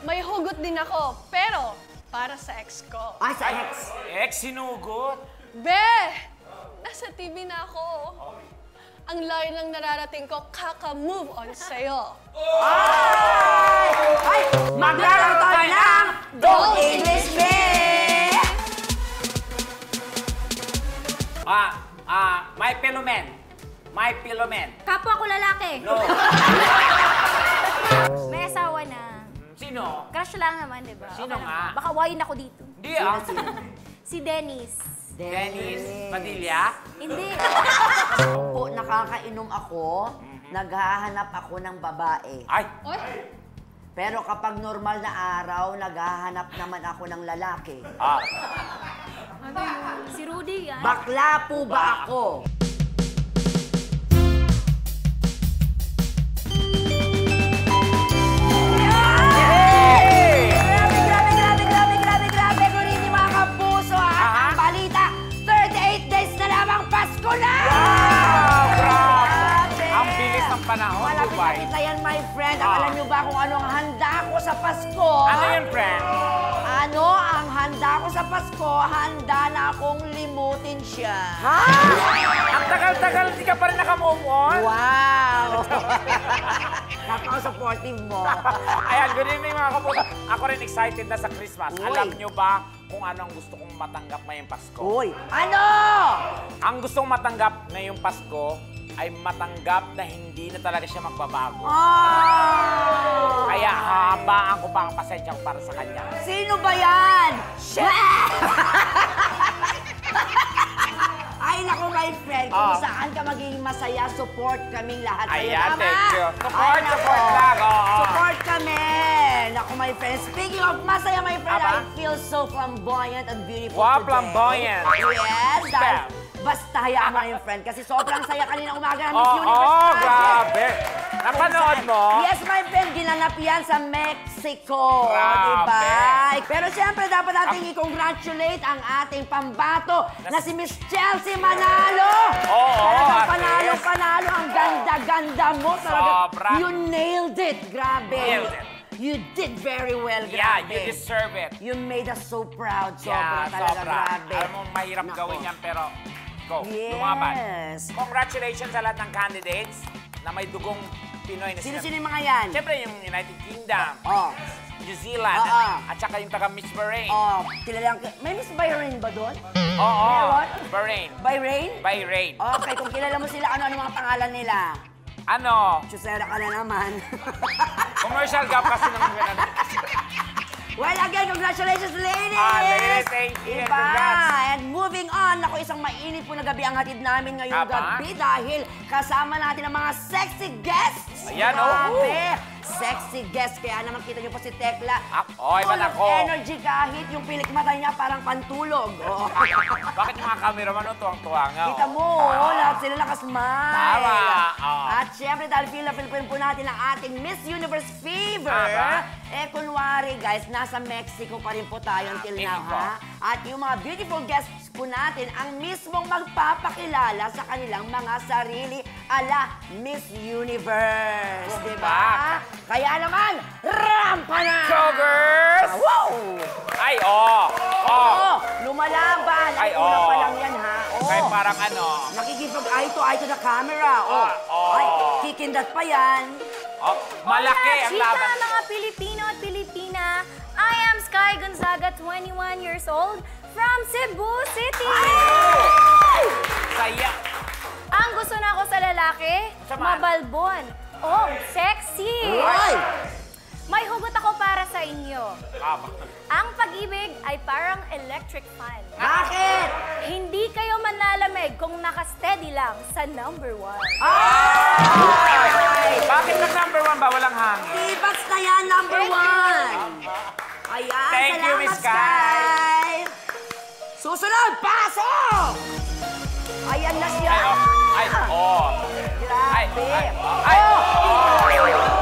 May hugot din ako, pero para sa ex ko. Ay, sa ex. Ex, sinugot. Be! Nasa TV na ako. Ang layo lang nararating ko, kaka-move on sa'yo. Ay! Ay! Maglalaro tayo ng Don't English Me! My Pillow Man. My Pillow Man. Kapwa ko lalaki. No. May asawa na. Sino? Crush lang naman, di ba? Sino Okay nga? lang. Baka wayin ako dito. Hindi ah. Si Dennis. Dennis Padilla? Hindi. Po, nakakainom ako, naghahanap ako ng babae. Ay! Oy! Pero kapag normal na araw, naghahanap naman ako ng lalaki. Ano yun? Si Rudy yan. Bakla po ba ako? Grabe! Good evening mga kapuso. Ang balita, 38 days na lamang Pasko na! Wow! Grabe! Ang bilis ng panahon, Dubai. Malapit na yan, my friend. Alam niyo ba kung anong handa ko sa Pasko? Ano yun, friend? Ano ang handa ko sa Pasko? Handa na akong limutin siya. Ha? Ang tagal-tagal, hindi ka pa rin nakamove on? Wow! Napaka-supportive mo. Ayan, good evening mga kapuso. Ako rin excited na sa Christmas. Uy. Alam nyo ba kung ano ang gusto kong matanggap ngayong Pasko? Uy, ano? Ang gustong matanggap ngayong Pasko ay matanggap na hindi na talaga siya magbabago. Oh! Kaya habaan ko pa ang pasensyang para sa kanya. Sino ba yan? Ay, naku, my friend, kung saan ka magiging masaya, support kaming lahat sa'yo. Ayan, Tama? thank you. Support, Ay, naku. support lang. Oo. Support kami. Naku, my friend. Speaking of masaya, my friend, Aba? I feel so flamboyant and beautiful Wow, today. flamboyant. Yes, dahil Spell. basta hayaan mo, my friend, kasi sobrang saya kanina umaga ng Miss Oo, Universe pageant. grabe. Napanood mo? Yes, my friend, ginanap yan sa Mexico. Grabe. Diba? Pero siyempre, dapat natin i-congratulate ang ating pambato na si Miss Chelsea Manalo. Oo, Talagang artist. panalo. Ang ganda-ganda mo. Talaga, Sobra. you nailed it. Grabe. Nailed it. You did very well. Yeah, Grabe. you deserve it. You made us so proud. Sobra Yeah, talaga. sobra. Grabe. Alam mo, mahirap Nako. gawin yan, pero go, Yes. lumaban. Congratulations sa lahat ng candidates na may dugong Pinoy na Sino-sino yung mga yan? Siyempre, yung United Kingdom, Oh. New Zealand, Oo. at saka yung taga Miss Bahrain. Oh, kilalang... May Miss Bahrain ba doon? Oo, Meron? Bahrain. Bahrain? Bahrain. Okay, kung kilala mo sila, ano mga pangalan nila? Ano? Chusera ka na naman. Commercial gap kasi ng Well, again, congratulations, ladies! ladies, thank you, and Diba? congrats. And moving on, ako isang mainit po na gabi ang hatid namin ngayong Tama. gabi dahil kasama natin ang mga sexy guests. Ayan, oh. Grabe. Sexy guests. Kaya naman kita niyo po si Tekla. iba na Full of ko. energy kahit yung pilik mata niya parang pantulog. Oh. Bakit yung mga cameraman tuwang-tuwa nga? Kita mo, lahat sila nakasmile. Tama. At syempre, dahil feel po natin ang ating Miss Universe fever. Tama. Eh, kunwari, guys, nasa Mexico pa rin po tayo until now, Mexico. ha? At yung mga beautiful guests po natin ang mismong magpapakilala sa kanilang mga sarili ala Miss Universe. Diba? Kaya naman, rampa na! Go, girls! Wow! Ay, oh! Oo, lumalaban. Ay, una oo. pa lang yan, ha? Oo. Kaya parang ano? Nakikipag eye to eye to the camera. Oh. oo. Ay, kikindat pa yan. Oh, malaki Hola, ang chika, laban. mga Pilipino at Pilipina. I am Sky Gonzaga, 21 years old, from Cebu City. Saya. Ang gusto na ako sa lalaki, Samaan. mabalbon. Oh, sexy. Ay! May hugot ako para sa inyo. Tama. Ang pag-ibig ay parang electric fan. Bakit? Hindi kayo manlalamig kung naka-steady lang sa number 1. Ay! Bakit ang number 1 ba? Walang hangin. Ibas na yan, number 1. Ayan, Thank you, salamat, Miss Sky. Sky. Susunod, pasok! Ayan na siya. Ay, oh. Grabe. Ay,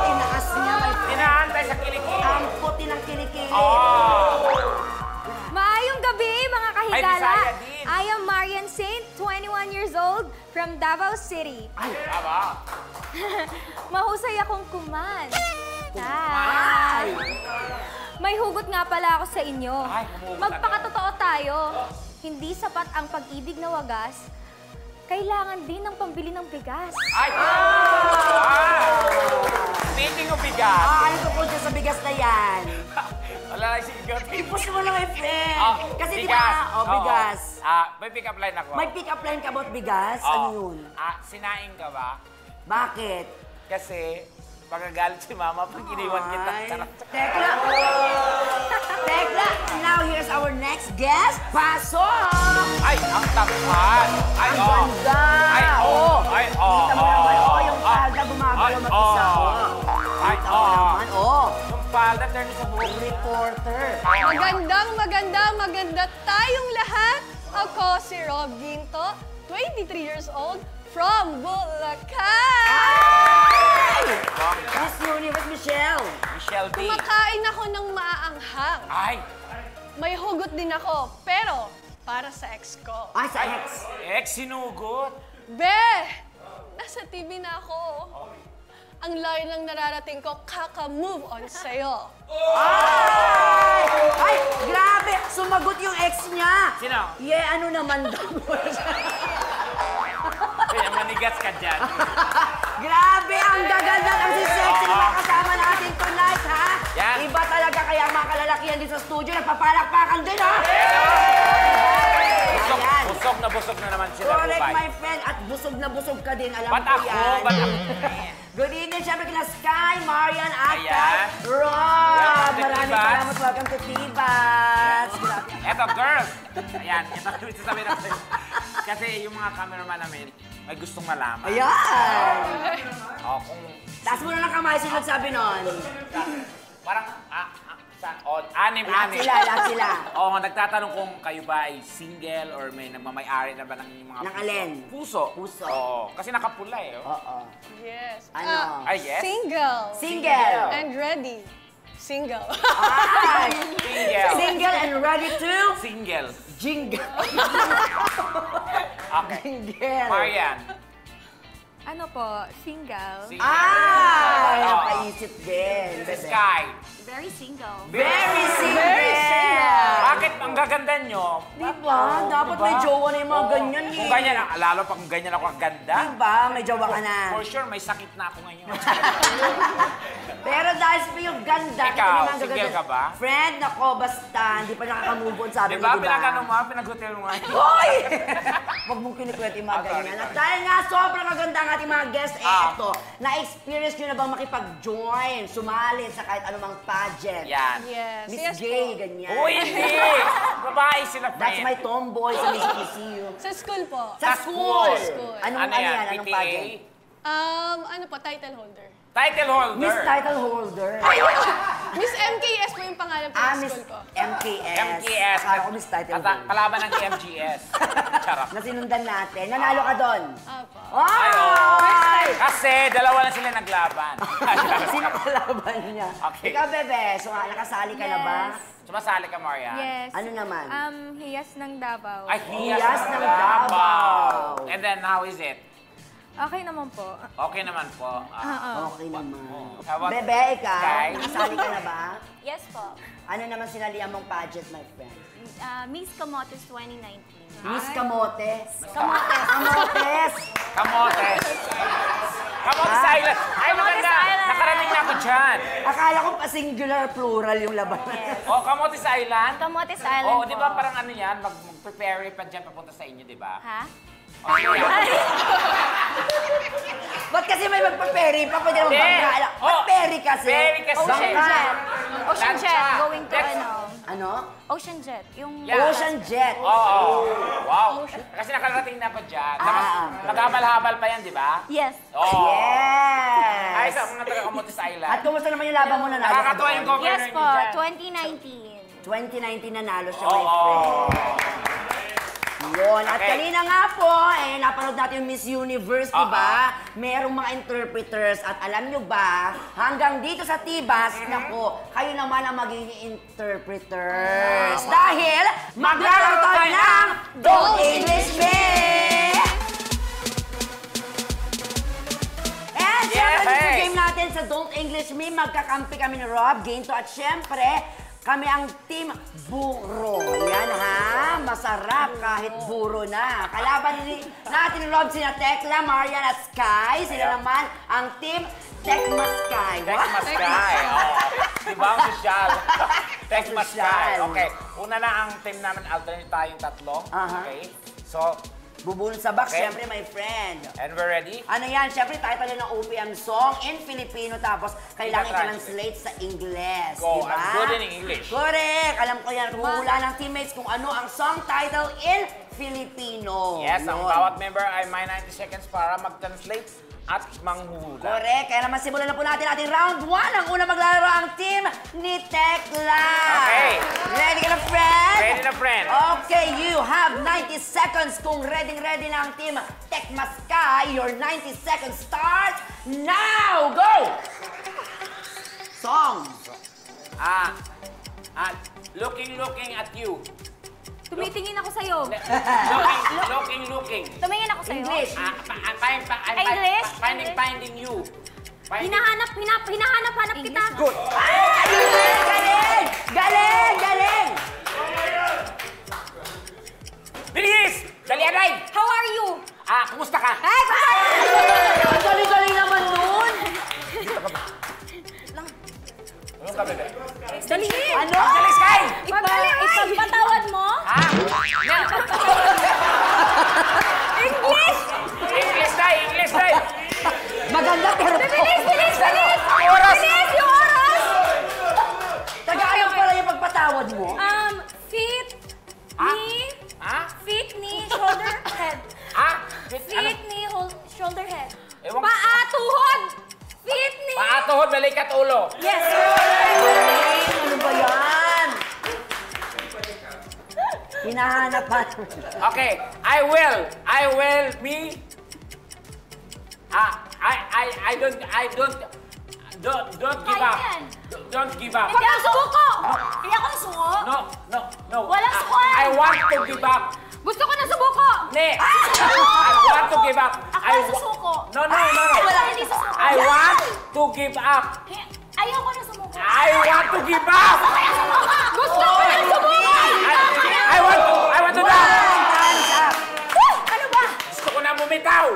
Tinaas niya, my friend. Inaantay sa kilikili. Ang puti ng kilikili. Maayong gabi, mga kahigala. Ay, Bisaya din. I am Marian Saint, 21 years old, from Davao City. Tama. Mahusay akong kuman. Ay! May hugot nga pala ako sa inyo. Ay, humugot Magpakatotoo tayo. Hindi sapat ang pag-ibig na wagas. Kailangan din ng pambili ng bigas. Ay! Speaking of bigas. Ano tungkol dyan sa bigas na yan? Wala lang sigaw. I-push mo lang, my friend. Oh, Kasi di bigas. ba, Oo. bigas. May pick-up line ako. May pick-up line ka about bigas? Oo. Ano yun? Sinaing ka ba? Bakit? Kasi, pagkagalit si mama pag iniwan kita. Ay. Charot. Tekla! Tekla! Now, here's our next guest. Pasok! Ay, ang takpan! Ay, Ang oh. ganda! Ay, oh. Ay, oh. Kita mo naman, oh, yung palda gumagalaw Ay, mag-isa. oh. Oh. Ay, Kita mo oh. naman, oh. Yung palda, turn sa buhok. Reporter. Maganda tayong lahat. Ako si Rob Ginto, 23 years old, from Bulacan. Ay! Miss Universe Michelle. Michelle D. Kumakain ako ng maaanghang. Ay, May hugot din ako, pero para sa ex ko. Ay, sa ex. sinugot. Be! Nasa TV na ako. Ang layo ng nararating ko, kaka-move on sa'yo. Ay! Ay, grabe! Sumagot yung ex niya. Sino? Ano naman daw? Kaya manigas ka dyan. Grabe! Ang gaganda ang si sexy na kasama natin tonight, ha? Yan. Iba talaga kaya ang mga kalalakihan din sa studio, nagpapalakpakan din, ha? Busog na naman sila, Correct, Bubay. my friend. At busog na busog ka din, alam Ba't ko ako? yan. Ba't ako? Good evening, syempre kina Sky, Marian, at Ayan. kay Rob. Welcome to Maraming Tibas. salamat. Welcome to Tibas. Grabe. Eto, girls! Ayan, ito yung sasabihin natin. Kasi yung mga cameraman namin, may gustong malaman. Ayan. Kung Taas mo na ng kamay, sino nagsabi nun? parang, anim. Lahat sila. Oo, nagtatanong kung kayo ba ay single or may nagmamay-ari na ba ng inyong mga Ng alin? puso. Puso. Oo, kasi nakapula eh. Oh. Oo. Yes. Ano? Ay, yes? Single. Single. And ready. Single. Ay! Single. Single and ready to Single. jingle. Okay. Jingle. Marian. Ano po? Single? Ay! Oo. Napaisip din. Si Sky. Very single. Very single. Very single. Bakit ang gaganda nyo? Diba? Dapat may jowa na yung mga ganyan eh. Kung ganyan, lalo pag ganyan ako ang ganda. Diba? May jowa ka na. For sure, may sakit na ako ngayon. Pero dahil sa yung ganda, Ikaw, ito naman single gaganda. ka ba? Friend, nako, basta, hindi pa nakaka-move on, sabi Diba? mo, diba? Pinag-ano mo, pinag-hotel mo ngayon. Hoy! Huwag mong kinikwento yung mga Ah, sorry, ganyan. At sorry. dahil nga sobrang kaganda ang ating mga guests, eto, na-experience nyo na bang makipag-join, sumali sa kahit anumang pageant? Yan. Yes. Miss Yes Gay, po. ganyan. Uy, hindi! Babae sila, That's friend. my tomboy sa Music Museum. Sa school po. Sa Sa school! school. Anong Ano yan? Anong PTA? pageant? Ano po, title holder. Title holder. Miss Title Holder. Miss MKS po yung pangalan po ng Miss school ko. MKS. MKS. Akala ko Miss Title Holder. Kalaban ng MGS. Charot. Na sinundan natin. Nanalo ka doon. Apo. Ay! Kasi dalawa na sila naglaban. Sino kalaban niya? Okay. Ikaw, Bebe, so nakasali ka na ba? Sumasali ka, Marian? Yes. Ano naman? Hiyas ng Davao. Ay, Hiyas ng Davao. And then, how is it? Okay naman po. Okay naman po. Okay naman. How about- Bebe, ikaw, Sky? nakasali ka na ba? Yes po. Ano naman sinalihan mong pageant, my friend? Miss Camotes 2019. Miss Camotes. Camotes. Camotes! Kamotes. Kamotes Ah. Island. Ay, maganda. Island. Nakarating na ako dyan. Akala ko pa singular plural yung labanan. Oh, Kamotes Island. Camotes Island Oh, po. di ba parang ano yan? Mag-prepare pa dyan papunta sa inyo, di ba? Ha? Okay, yan. Ba't kasi may magpa-ferry pa? Pwede naman Hindi. bangka. Oh, Ba't ferry kasi? ferry kasi. Ocean Bangka. Jet. Ocean Lancha. Jet. Going to That's- ano? Ano? Ocean Jet. Yung... Yeah. Ocean Jet. Oo. Wow. Kasi nakarating na ako dyan. Naghabal-habal pa yan, di ba? Yes. Oo. Yes! Ay, sa mga taga-Kamotes At Island. kumusta naman yung laban mo na nanalo ka Nakakatuwa yung doon? governor Yes po. niyo dyan. 2019. 2019 nanalo siya, my friend. Oo. Yun. At Okay. kanina nga po, napanood natin yung Miss Universe, di ba? Merong mga interpreters. At alam nyo ba, hanggang dito sa Tibas, nako, kayo naman ang magiging interpreters. Dahil maglalaro tayo ng Don't English Me! And syempre, Yes! sa game natin sa Don't English Me, magkakampi kami ni Rob Ginto. At syempre, Kami ang Team Buro. Yan ha, masarap kahit buro na. Kalaban natin Rob, sina Tekla, Marian at Sky. Sila naman ang Team Tekma Sky. Tekma Sky. Di ba ang sosyal? Tekma Sky. Okay. Una na ang team namin, alternate tayong tatlo. Okay. So, Bubulong sa box, Okay. syempre, my friend. and we're ready? Ano yan? Syempre, title ng OPM song in Filipino, tapos kailangan Diba, i-translate sa Ingles. Go, Diba? I'm good in English. Correct! Alam ko yan. Huhula ng teammates kung ano ang song title in Filipino. Yes, ang Yun. bawat member ay may 90 seconds para mag-translate at manghuhula. Correct. Kaya naman simulan na po natin ating round 1. Ang una maglalaro ang team ni Tekla. Okay. Ready ka na, friend? Ready na, friend. Okay, you have 90 seconds. Kung ready na ang team Tekma Sky, your 90 seconds start now. Go! Song. Looking at you. Tumitingin ako sa'yo. Looking. Tumingin ako sa'yo. English. English? Finding you. Hinahanap kita. Good. Galing! Galing! Galing! Bilis! Dali, Aray! How are you? Kumusta ka? Ang galing-galing naman nun! Anong ka, bebe? Dali. Ano? Dali, Sky! Ipagpatawad mo? English! English, day! Maganda pero... Bilis! Oras! Bilis yung oras! Taga-ayaw pala yung pagpatawad mo. Feet, knee, shoulder, head. Feet, knee, shoulder, head. Ewan ko. Paa, tuhod! Feet, knee. Paatuhod, balikat ulo. Yes. Ano ba yan? Hinahanap pa. Okay, I will be. Don't give up. Kaya yan. Don't give up. Hindi ako suko! Hindi ako suko! No. Walang suko. I want to give up. Gusto ko na subuko! Ne. I want to give up. Ako na susuko. No. Wala, hindi susuko. I want to give up. Ayoko na sumuko. I want to give up. Gusto ko na sumuko! I want to die. Time's up. Ano ba? Gusto ko na bumitaw.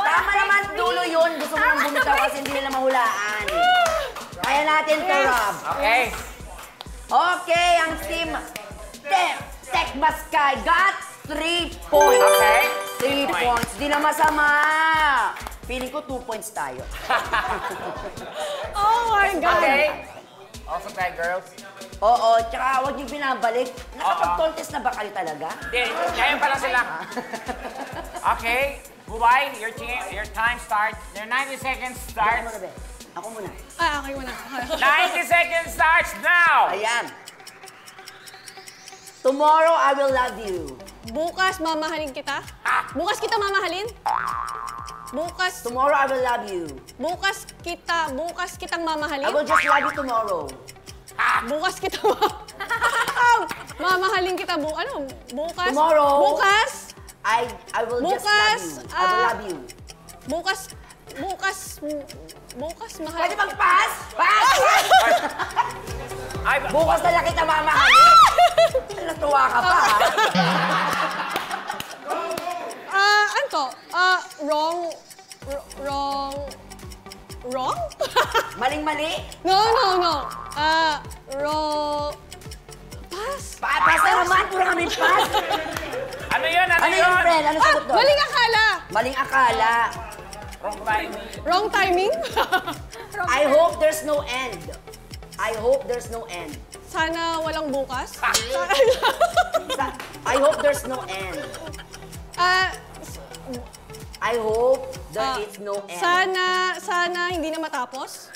Tama naman, dulo yun. Gusto mo nang bumitaw kasi hindi nila mahulaan. Kaya natin to, Rob. Okay. Okay, ang team Tekma Sky got 3 points. Okay. 3 points. Di na masama. Feeling ko 2 points tayo. Oh my God! Okay. Also tayo, girls. Oo, tsaka huwag niyo binabalik. Nakapag-contest na ba kayo talaga? Hindi, ngayon pa lang sila. Okay. Bubay, your time starts. Your 90 seconds Ako starts. muna, be. Ako muna. Okay muna. 90 seconds starts now. Ayan. Tomorrow, I will love you. Bukas mamahalin kita? Bukas kita mamahalin? Bukas Tomorrow, I will love you. bukas kitang mamahalin? I will just love you tomorrow. Bukas kita mamahalin kita bukas? Tomorrow. Bukas? I will just Bukas, love you. I will love you. Bukas mahal. Pwede bang pass? Pass! Ay, Bukas na lang kita mamahalin. Natuwa ka pa, ha? Ano to? Wrong? Maling-mali? No. Pass. Pass na naman, puro kami pass. ano yun? Ano yun, friend? Ano sagot doon? Maling akala. Maling akala. Wrong time. Wrong timing. I hope there's no end. I hope there's no end. Sana walang bukas. I hope there's no end. I hope there is no end. Sana hindi na matapos.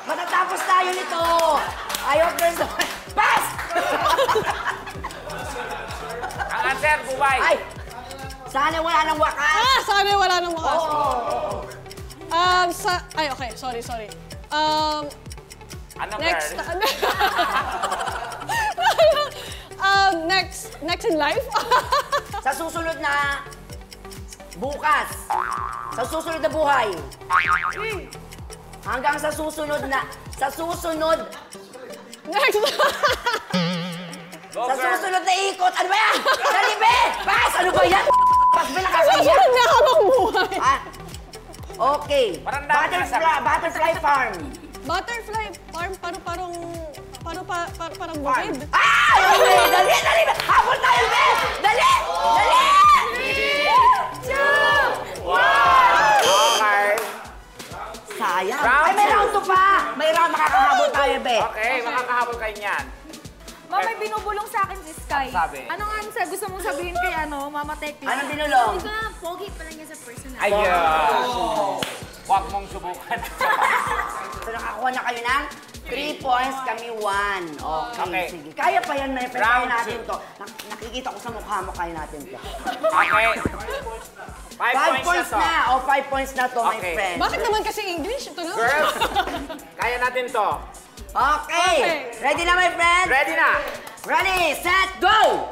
Matatapos tayo nito. I hope there's no end. Pass! Ang answer, Bubay. Ay! Sana wala nang wakas. Sana wala nang bukas. Oo. Okay, sorry. Ano, Next. girl? Next in life. Sa susunod na bukas. Sa susunod na buhay. Hanggang sa susunod na, Next! Go, sa girl. susunod na ikot. Ano ba yan? Dali, be! Pas! Ano ba yan? Pas, be, nakakaya. Susunod na habang buhay. Ah, okay. Parang dami na Butterfly farm. Butterfly farm, parang Farm. bukid. Ah! Okay, dali, dali! Habol tayo, be! Dali! Dali! Okay. Sayang. Round Ay, may two. round 2 pa. May round, makakahabol tayo, be. Okay, makakahabol kayo niyan. Mama, may binubulong sa akin si Sky. Sabi? Ano nga ang gusto mong sabihin kay Mama Tekla? Anong binulong? Hindi ka, pogi pala niya sa personal. Ayun. Huwag mong subukan. So, nakakuha na kayo ng 3 points, kami 1. Okay, Okay. sige. Kaya pa yan, may friend. Kaya Round natin two. to. Nakikita ko sa mukha mo, kaya natin to. Okay. 5 5 points na to. 5 points na to, my Okay. friend. Bakit naman kasi English? Ito na. Girls, kaya natin to. Okay. Okay. Ready na, my friend? Ready na? Ready, set, go!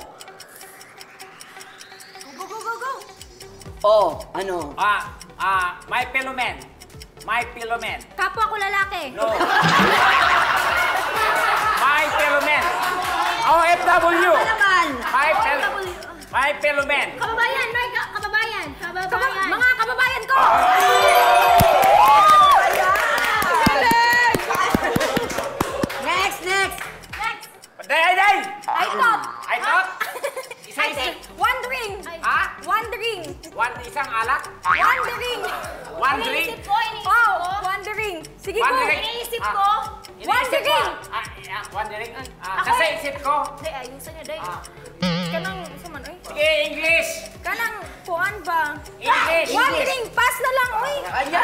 Go, go, go, go! Oh, ano? My pillow man. My pillow man. Kapwa ko lalaki. No. My pillow man. OFW. Ano naman? My pillow man. Kababayan, my kababayan. Kababayan. Mga kababayan ko! Next, next. Next! Day! I thought. I thought? I think. Wondering. Ha? Wondering. Isang alak? Wondering. One drink? Iniisip ko. Wondering. Sige One ko. drink? Iniisip Ah. ko. Iniisip ko. Wondering. Wondering? Ako Kasi eh. isip ko. Day, ayusan niya, day. Ah. Kanang, saman, oy. Sige, English. Kanang, kuan ba? English. Wondering, pass na lang, oy. Ayan.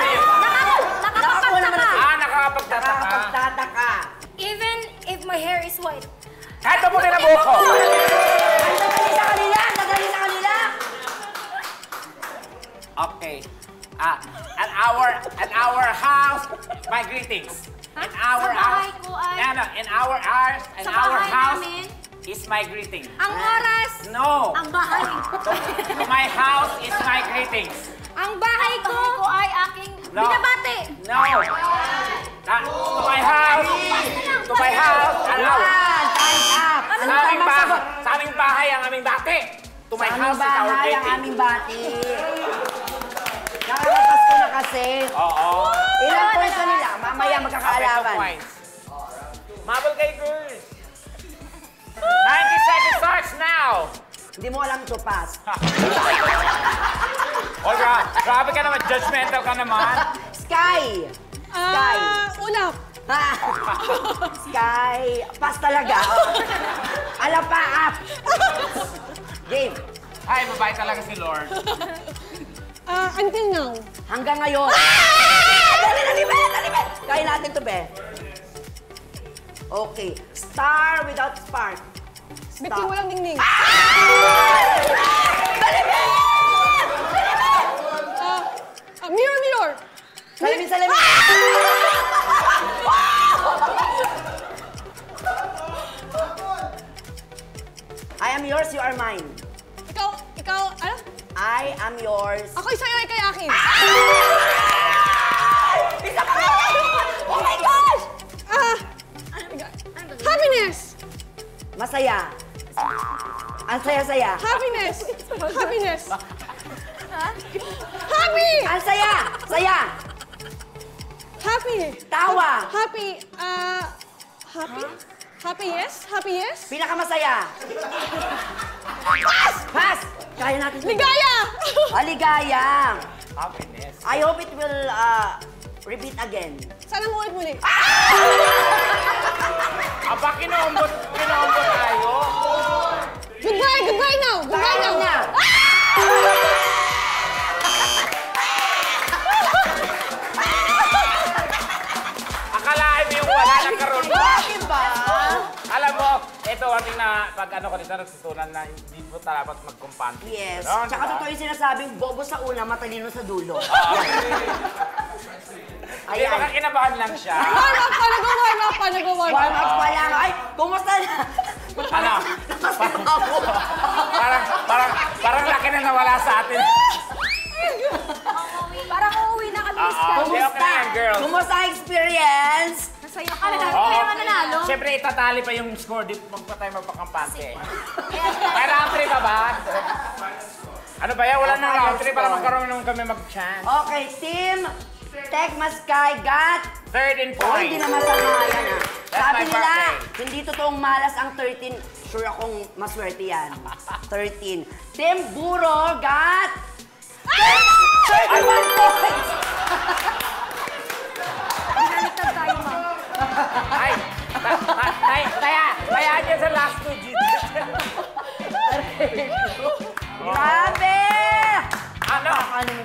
Nakakapagtaka. Nakakapagtataka. Nakakapagtataka. Even if my hair is white. Kahit mo na buhok ko. Nadali sa kanila! Nadali sa kanila! Okay. At our house, my greetings. In our Sa house. bahay ko ay- In our house, Sa bahay house namin. is my greeting. Ang oras. No. Ang bahay. My house is my greetings. Ang bahay ko ay aking No. binabate. No. To my house. To my house. Yan! Time up! Ano tamang sagot? Sa aming bahay ang aming bate. To my Sa house aming is our bahay ang greeting. aming bati. Nakakatas ko na kasi. Oo. Ilang points na nila? Mamaya Okay, 2 magkakaalaman. points. Mabel kay girls. 90 seconds starts now. Hindi mo alam to pass. Olga, grabe ka naman. Judgmental ka naman. Sky! Sky! Ulap. Ha? Sky! Pass talaga. Alam pa, up! Game. Ay, babae talaga si Lord. Until now. Hanggang ngayon. Dali, dali, be! Dali, be! Kaya natin to, be. Okay. Star without spark. Bitin walang dingding. Dali, be! Mirror, mirror. Salamin, salamin. I am yours, you are mine. Ikaw, ano? I am yours. Ako sa'yo ay kay akin. Isa pa nga! Oh my gosh! Happiness! Masaya. Ang saya-saya. Happiness! Happiness! Happy! Ang saya! Saya! Happy! Tawa! Happy, happy? Happy yes? Happy yes? Pinakamasaya. Pass! Pass! Kaya natin. Ligaya! Aligaya. Happiness. I hope it will repeat again. Sana mo ulit muli. Aba, kinumbot tayo. Goodbye! Goodbye now! Goodbye Tayo now! na. Akalain mo yung wala na karoon. Bakit ba? Alam mo, ito ang na pag ano ko dito nagsusunan na hindi po dapat magkumpante. Yes. Ganon, Tsaka diba? totoo yung sinasabing bobo sa una, matalino sa dulo. Hindi, baka kinabahan lang siya. Warm up pa! Nag-warm up pa! Nag-warm up Warm up pa lang. Ay, kumusta na? Ano? Parang laki na nawala sa atin. Parang uuwi na kami Okay na yan, girls. Kumusta ang experience? Masaya ka. Kaya mananalo. Siyempre, itatali pa yung score. Di pa tayo magpakampante. May round 3 ba ba? Ano ba yan? Wala nang round 3 para magkaroon naman kami mag-chance. Okay, Team Tekma Sky got 13 Oh, hindi points. na masama yan ah. That's Sabi my nila, birthday. hindi totoong malas ang 13. Sure akong maswerte yan. 13. Team Buro got 31 points! Binaligtad tayo, ma'am. Ay! Kaya niya sa last 2 digits. Grabe! Ano?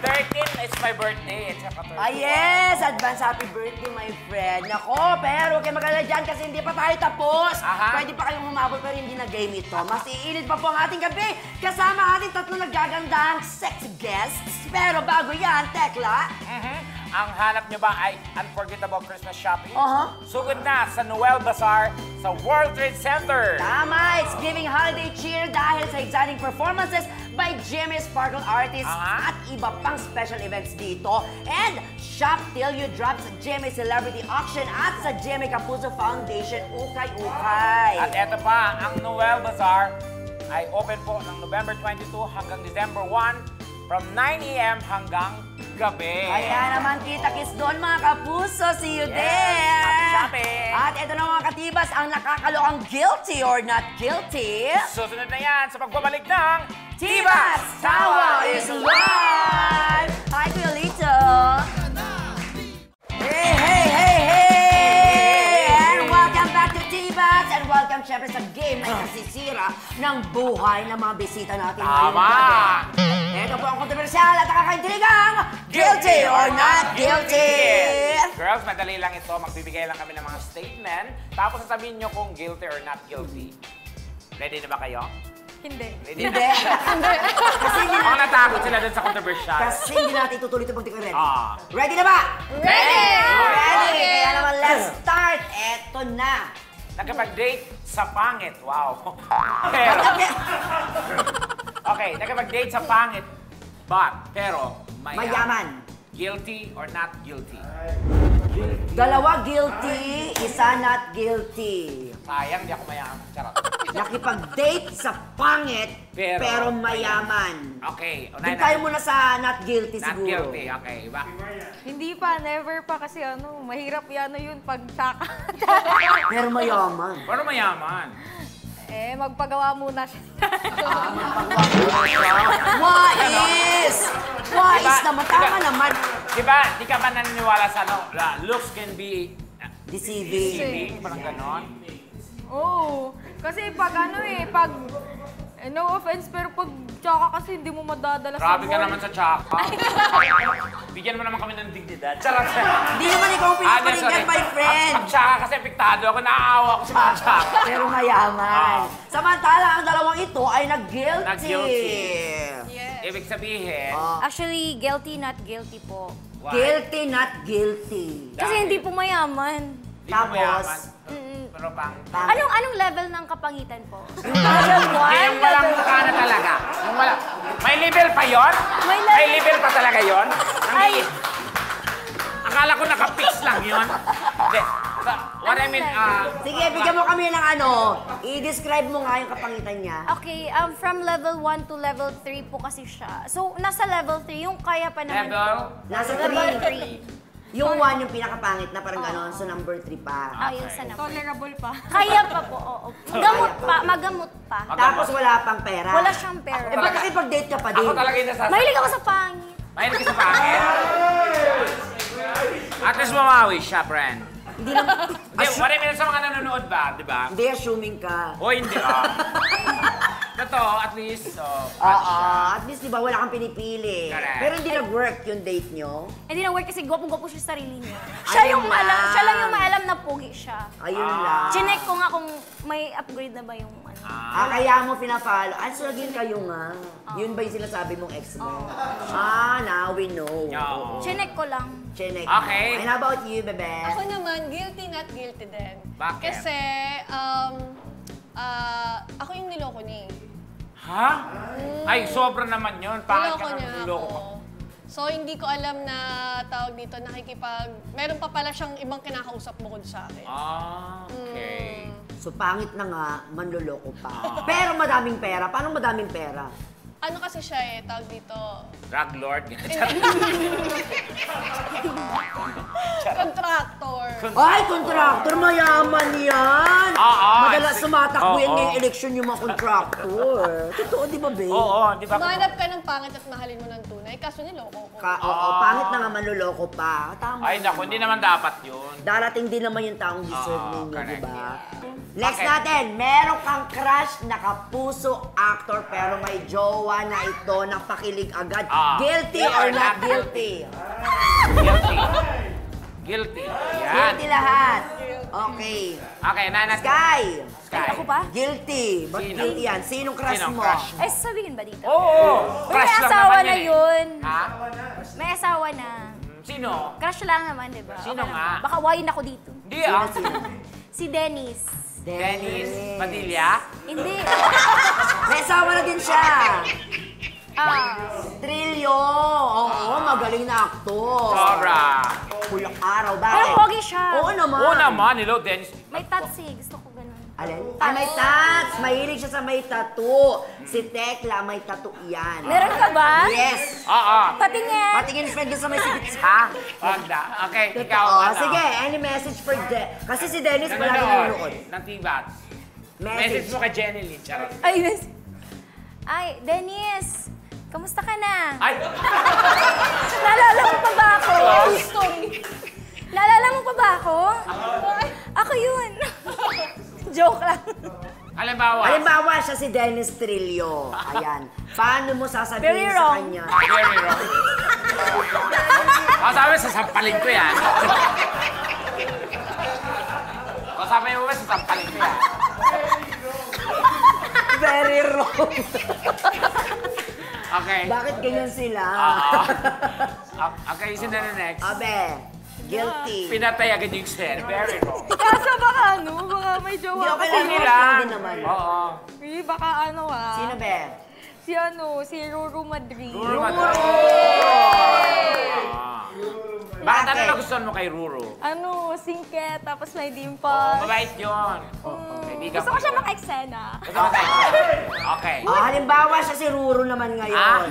13 is my birthday. It's saka 13. Ah, yes! Advance happy birthday, my friend. Nako, pero huwag kayo mag-alala dyan kasi hindi pa tayo tapos. Aha. Pwede pa kayong humabol pero hindi na game ito. Mas iinit pa po ang ating gabi kasama ating tatlong naggagandang sexy guests. Pero bago yan, Tekla, Ang hanap nyo ba ay unforgettable Christmas shopping? Aha. Sugod na sa Noel Bazaar sa World Trade Center. tama, it's giving holiday cheer dahil sa exciting performances by Jimmy Sparkle Artists Aha. at iba pang special events dito. And shop till you drop sa Jimmy Celebrity Auction at sa Jimmy Capuzzo Foundation Ukay-Ukay. At eto pa, ang Noel Bazaar ay open po ng November 22 hanggang December 1 from 9 a.m. hanggang gabi. Kaya naman kita-kits doon mga kapuso. See you Yes, there! happy shopping! At ito na mga katibas, ang nakakalokang guilty or not guilty. Susunod na yan sa pagbabalik ng Tibas! Tawa is live! Hi, Kuya Lito! Hey, hey, hey, hey! And welcome back to Tibas! And welcome syempre sa game na nasisira ng buhay ng mga bisita natin ngayong Tama! gabi. Ito po ang kontrobersyal at nakakaintrigang Guilty or Not Guilty! Girls, madali lang ito. Magbibigay lang kami ng mga statement. Tapos sasabihin nyo kung guilty or not guilty. Ready na ba kayo? Hindi. Ready Hindi. Kasi hindi Mga natin, natakot sila dun sa controversial. kasi hindi natin itutuloy ito pag di ko ready. Ah. Ready na ba? Ready! Ready! Kaya naman, let's start! Eto na! Nakapag-date sa pangit. Wow. Okay, nakapag-date sa pangit. Pero Mayaman. Guilty or not guilty? Dalawa guilty, isa not guilty. Sayang, di ako mayaman. Charot. Nakipag-date sa pangit, Pero pero mayaman. Okay. Doon tayo muna sa not guilty Not siguro. guilty. Okay. Ba? Hindi pa, never pa kasi mahirap yan yun pag saka. Pero mayaman. Pero mayaman. Magpagawa muna siya. Wais! Wais naman, tama naman. Diba, di ka ba naniniwala sa looks can be Deceiving. deceiving? Parang ganon. Oo. Kasi pag pag, no offense, pero pag tsaka kasi hindi mo madadala sa Grabe ka mall. naman sa tsaka. Bigyan mo naman kami ng dignidad. Charot. Hindi naman ikaw pinaparinggan, my friend. Pag tsaka kasi apektado ako, naaawa ako sa mga tsaka. Pero mayaman. Samantala, ang dalawang ito ay nag-guilty. Nag-guilty. Yes. Ibig sabihin, Actually, guilty, not guilty po. why? Guilty, not guilty. Kasi hindi po mayaman. Di mo Tapos, mayaman. Pero pang... Anong level ng kapangitan po? Level Yung walang mukha na talaga. Yung wala. May level pa yon? May level. May level pa talaga yon? Ay. Akala ko naka-fix lang yon. Hindi. What I mean, Sige, bigyan mo kami ng i-describe mo nga yung kapangitan niya. Okay, from level 1 to level 3 po kasi siya. So, nasa level 3, yung kaya pa naman level? po. Nasa Level 3. Yung 1 yung pinakapangit na parang gano'n, so number 3 pa. Ayun sa number. Tolerable pa. Kaya pa po, oo. Gamot pa, magamot pa. Tapos wala pang pera. Wala siyang pera. Eh, ba't kasi pag-date ka pa din? Ako talaga yung nasasabi. Mahilig ako sa pangit. Mahilig ka sa pangit? At least mamawi siya, friend. Hindi naman. Hindi, what I mean sa mga nanonood ba, di ba? Hindi, assuming ka. O hindi, Totoo, at least, Oo, at least di ba wala kang pinipili. Correct. Pero hindi nag-work yung date nyo. Hindi na work kasi gwapo-gwapo siya sa sarili niya. Siya Ayun yung alam, lang. siya lang yung maalam na pogi siya. Ayun lang. Chinek ko nga kung may upgrade na ba yung ano. Kaya mo pinapalo. so again kayo nga. Yun ba yung sinasabi mong ex mo? Now we know. Oo. Chinek ko lang. Chenek. Okay. And how about you, bebe? Ako naman, guilty not guilty din. Bakit? Kasi, ako yung niloko niya eh. Ha? Ay, sobra naman yun. Pangit Niloko ka niya ng ako. loko. So, hindi ko alam na tawag dito, meron pa pala siyang ibang kinakausap bukod sa akin. Ah, okay. So, pangit na nga, manloloko pa. Pero madaming pera. Paano madaming pera? Ano kasi siya tawag dito, Drug lord. contractor. Ay, kontraktor, mayaman yan. Madalas sumatakbo yan ngayong eleksyon yung mga kontraktor. Totoo, di ba, babe? Oo, di ba? Manap ka ng pangit at mahalin mo ng tunay, kaso niloko ko. Oo, pangit na nga manloloko pa. Tama. Ay, naku, hindi naman dapat yun. Darating din naman yung taong deserve Oo, ninyo, di correct. ba? Next Okay. natin, meron kang crush na kapuso actor pero may jowa na ito napakilig agad. Guilty or not guilty? Guilty. Guilty. Yan. Guilty lahat. Okay. Okay, Nana. Sky. Sky. Ako pa? Guilty. Ba't Sino? guilty yan? Sinong crush Sinong mo? crush? Ay, sasabihin ba dito? Oo. Uy, Crush may lang asawa naman na eh. yun. Ha? May asawa na. Sino? Crush lang naman, di ba? Sino Okay nga? lang. Baka wayin ako dito. Hindi ah. Si Dennis. Dennis Padilla? Hindi. May asawa na din siya. Trillo. Oo, magaling na aktor. Sobra. Pulang araw. Pero Bakit? pogi siya. Oo naman. Oo naman, hello, Dennis. May tats eh. Gusto ko ganun. Alin? Ay, may tats. Mahilig siya sa may tattoo. Si Tekla, may tattoo yan. Meron ka ba? Yes. Oo. Patingin. Patingin friend doon sa may sibit. Ha? Wag na. Okay, ikaw. Totoo. ano? Sige, any message for Kasi si Dennis palagi nanonood. Ng Tibat. Message mo kay Jenny Lynn, charot. Ay, yes. Ay, Dennis. Kamusta ka na? Ay! Naalala mo pa ba ako? Story. Naalala mo pa ba ako? Ako yun. Joke lang. Halimbawa, siya si Dennis Trillo. Ayan. Paano mo sasabihin Very sa wrong. kanya? Very wrong. Sabi, sasampalin ko yan. Sabi mo ba, sasampalin ko yan. Very wrong. Okay. Bakit ganyan sila? Okay, sino na next? Abe, guilty. Pinatay agad yung ser. Very wrong. Kaso baka baka may Hindi, jowa okay ka. lang. Okay Okay lang. din naman. Oo. Baka Sino, be? Si Ruru Madrid. Ruro Madrid. Bakit ano nagustuhan mo kay Ruro? Singket, tapos may dimple. Mabait yun. Kaibigan Gusto ko siya maka-eksena. Okay. Halimbawa, siya si Ruro naman ngayon.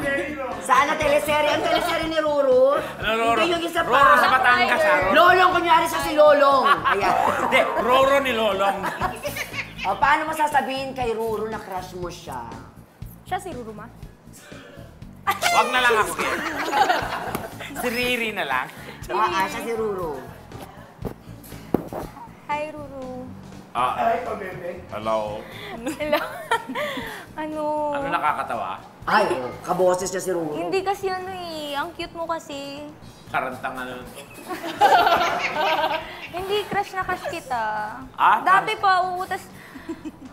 Saan na teleserye? Ang teleserye ni Ruro? Ano, Ruro? Hindi yung isa pa. Ruro sa Batangas, ha? Lolong, kunyari siya si Lolong. Ayan. Hindi, Ruro ni Lolong. Paano mo sasabihin kay Ruro na crush mo siya? Siya si Ruru ma? Wag na lang ako yan. Si Riri na lang. Siya si Ruro. Hi, Ruru. Hello. Hello. Ano nakakatawa? Ay, kaboses niya si Ruro. Hindi kasi ang cute mo kasi. Karantang ano. Hindi, crush na crush kita. Ah? Dati pa, uutas.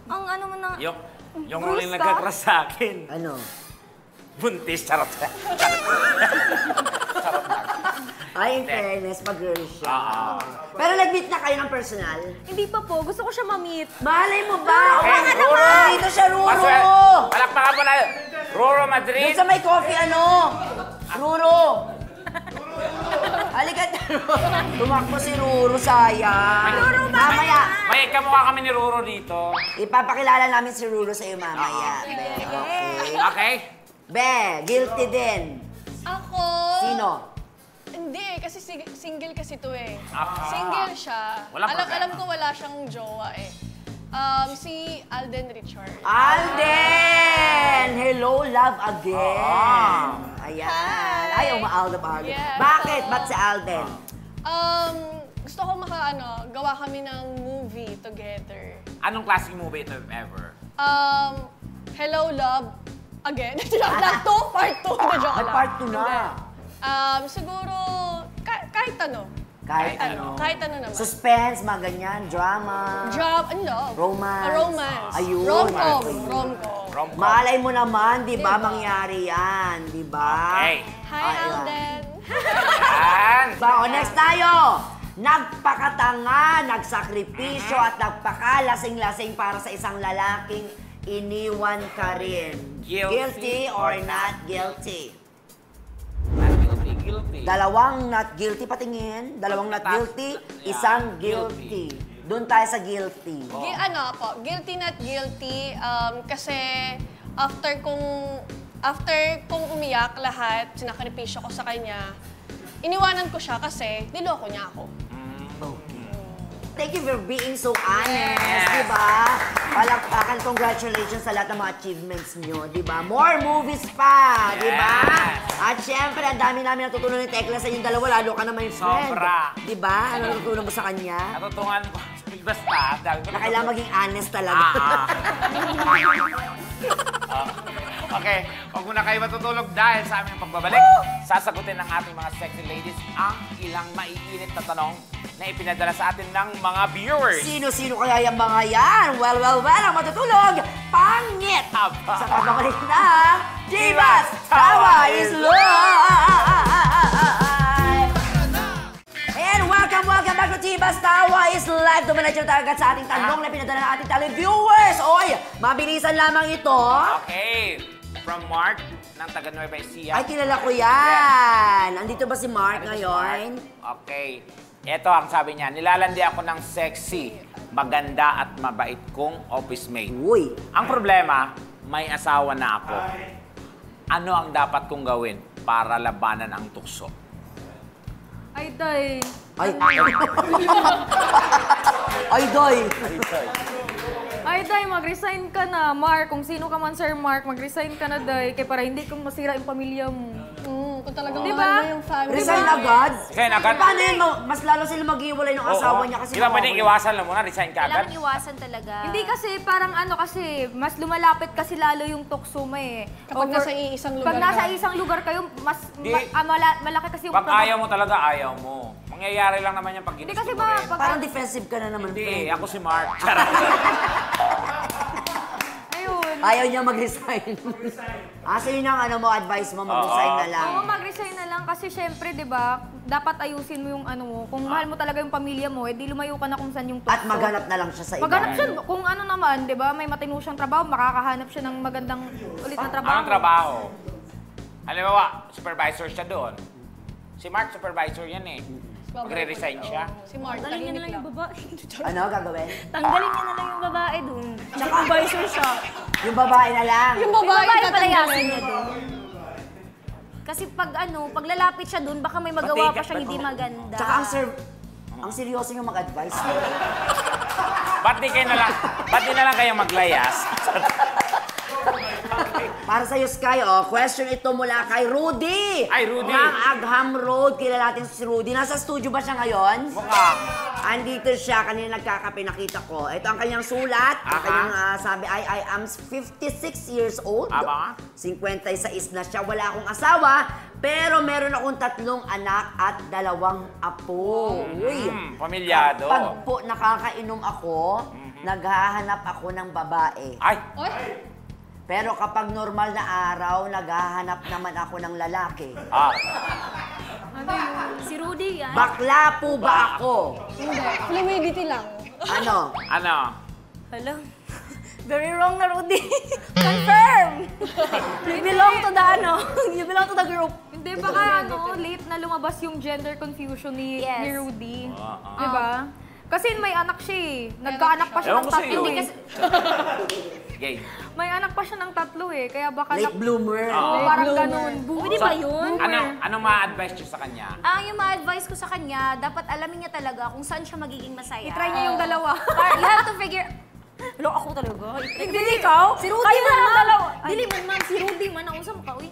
Ang ano mo na... Yung Bruce huling ka? nagka-crush sa akin. Ano? Buntis, charot. Ay, in fairness, mag-girl siya. Ah. Pero nag-meet na kayo ng personal? Hindi pa po. Gusto ko siya ma-meet. Malay mo ba? Okay, Oo nga Ruro! naman! Dito siya, Ruro! Palakpakan mo na. Ruro Doon Madrid. sa may coffee, Ruro! Halika, tumakbo si Ruro, sayang. Mamaya, May kamukha kami ni Ruro dito. ipapakilala namin si Ruro sa iyo mamaya. Be, okay. Okay? Be, guilty din. Ako? Sino? Hindi kasi single kasi to eh. Ah. Single siya. Walang problema. Alam ko wala siyang jowa eh. Si Alden Richard. Alden! Hello, love again. Ayan. Hi. Ay, umaalda pa. Yeah. Bakit? Ba't si Alden? Gusto ko gawa kami ng movie together. Anong klaseng movie ito, if ever? Hello, Love Again. Part 2? Part 2. Joke Ay, lang. part 2 na. Siguro, kahit ano. Kahit ano. Kahit ano naman. Suspense, mga ganyan, drama. Love. Romance. Romance. Ayun. Rom-com. Rom-com. Malay mo naman, di ba, Diba? mangyari yan, di ba? Okay. Hi, Ayan. Alden. Yan. So, next tayo. Nagpakatanga, nagsakripisyo at nagpakalasing-lasing para sa isang lalaking iniwan ka rin. Guilty Guilty or not guilty? Parang guilty. Dalawang not guilty, patingin. Dalawang not guilty, isang guilty. Doon tayo sa guilty. Guilty not guilty. Kasi after kong umiyak lahat, sinakripisyo ko sa kanya, iniwanan ko siya kasi niloko niya ako. Thank you for being so honest, di ba? Palakpakan, congratulations sa lahat ng mga achievements nyo, di ba? More movies pa, di ba? At syempre, ang dami namin natutunan ni Tekla sa inyong dalawa, lalo ka na my friend. Sobra. Di ba? Ano natutunan mo sa kanya? Natutungan ko. Basta, dami ko Na kailangan maging honest talaga. Okay, huwag muna kayo matutulog dahil sa aming pagbabalik, sasagutin ng ating mga sexy ladies ang ilang maiinit na tanong na ipinadala sa atin ng mga viewers. Sino-sino kaya yung mga yan? Well, ang matutulog, pangit! Aba. Sa kababalik ng Divas Tawa is Live! And welcome back to Divas Tawa is Live. Dumiretso tayo agad sa ating tanong na pinadala ng ating televiewers. Oy, mabilisan lamang ito. Okay, from Mark ng taga Nueva Ecija. Ay, kilala ko yan. Andito ba si Mark ngayon? Okay. Ito ang sabi niya, nilalandi ako ng sexy, maganda at mabait kong office mate. Uy. Ang problema, may asawa na ako. Ano ang dapat kong gawin para labanan ang tukso? Ay, day. Ay. Ay, doy. Ay, day, mag-resign ka na, Mark. Kung sino ka man, Sir Mark, mag-resign ka na, day. Kaya para hindi kang masira yung pamilya mo. Kung talagang Diba? mahal mo yung family. Resign agad? Resign agad? Paano yun? Mas lalo sila mag-iwalay ng asawa niya kasi Di ba pwedeng iwasan lang muna, resign ka agad? Kailangan iwasan talaga. Hindi kasi, parang kasi, mas lumalapit kasi lalo yung tukso mo eh. Kapag nasa iisang lugar Pag nasa ka. isang lugar kayo, mas Di. malaki kasi yung Pag ayaw mo talaga, ayaw mo. Mangyayari lang naman yan pag Hindi ginusto kasi mo ba, rin. pag... Parang defensive ka na naman, Hindi, friend. ako si Mark. Charot. Ayun. Ayaw niya mag-resign. So yun ang mo, advice mo, mag-resign na lang. Oo, mag-resign na lang kasi syempre, di ba, dapat ayusin mo yung mo. Kung mahal mo talaga yung pamilya mo, edi lumayo ka na kung saan yung tukso. At maghanap na lang siya sa iba. Maghanap siya, kung ano naman, di ba, may matino siyang trabaho, makakahanap siya ng magandang ulit na trabaho. Anong trabaho? Halimbawa, supervisor siya doon. Si Mark, supervisor yan eh. Magre-resign siya. Si Mark, Tanggalin niya na tahimik lang yung lang. babae. Ano gagawin? Tanggalin niya na lang yung babae dun. Tsaka advisor siya. Yung babae na lang. Yung Yung babae, babae palayasin tatanggalin. niya dun. Kasi pag pag lalapit siya dun, baka may magawa pa siyang hindi maganda. Tsaka ang seryoso yung mag-advise. Ba't di na lang kayong maglayas? Para sa'yo, Sky, question ito mula kay Rudy. Ay, Rudy. Ng Agham Road. Kilala natin si Rudy. Nasa studio ba siya ngayon? Mukha. Andito siya, kanina nagkakape, nakita ko. Ito ang kanyang sulat. Ang Aha. kanyang sabi ay, I am 56 years old. Aba. 56 na siya. Wala akong asawa, pero meron akong 3 anak at 2 apo. Uy. Pamilyado. Pag po nakakainom ako, naghahanap ako ng babae. Ay, Oy, Pero kapag normal na araw, naghahanap naman ako ng lalaki. Ano yun? Si Rudy yan. Bakla po ba ako? hindi. Fluidity lang. Ano? ano? Hello? Very wrong na Rudy. Confirm! You belong to the you belong to the group. Hindi, baka late na lumabas yung gender confusion ni Yes. Rudy. Di ba? Kasi may anak siya eh. Nagkaanak pa siya Ewan ng ko sa'yo. 3 Hindi eh. kasi, Gay. May anak pa siya ng 3 eh. Kaya baka Late bloomer. parang ganun. pwede ba yun? Anong ma-advise nyo sa kanya? Yung ma-advise ko sa kanya, dapat alamin niya talaga kung saan siya magiging masaya. I-try niya yung dalawa. You have to figure... Hello, ako talaga? Hindi ikaw? Si Rudy Kayo man, na lang ma'am. dalawa. Dili man, ma'am. Si Rudy man. Naunsa mo ka, uy.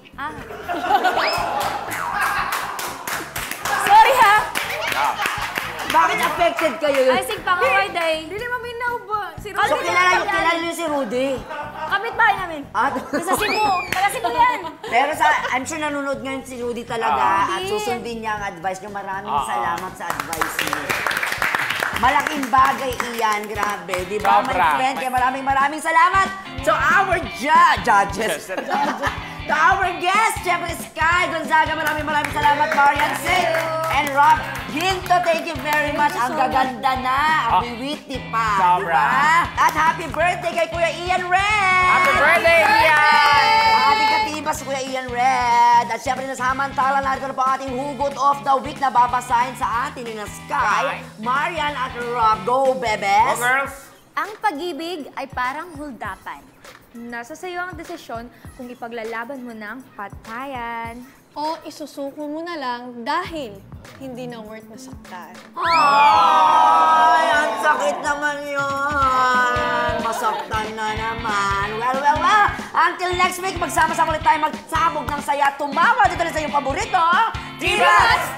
Sorry, ha? Bakit affected kayo yun? Ay, sig pangaway, day. Hindi maminaw ba? Si So, Rudy. kilala niyo si Rudy? Kapit-bahay namin. At, Sa Cebu. Taga Cebu yan. pero I'm sure nanonood ngayon si Rudy talaga at susundin niya ang advice niyo. Maraming salamat sa advice niyo. Malaking bagay iyan, grabe. Di ba, my Sobra. friend? Kaya maraming salamat to our judges. To our guests, syempre Sky Gonzaga, maraming salamat, Marian Singh, and Rob Ginto, thank you very much. Ang gaganda na, ang witty pa, di Sobra. ba? At happy birthday kay Kuya Ian Red! Happy birthday, Ian! Ang ating katiba si Kuya Ian Red. At syempre, nasamantala natin na po ang ating hugot of the week na babasahin sa atin ni Sky, Marian at Rob. Go, bebes! Go, girls! Ang pag-ibig ay parang huldapan. Nasa sayo ang desisyon kung ipaglalaban mo ng patayan. O isusuko mo na lang dahil hindi na worth masaktan. Ay, ang sakit naman yun. Masaktan na naman. Well. Until next week, magsama-sama ulit tayo magsabog ng saya. Tumawa dito na sa iyong paborito. Divas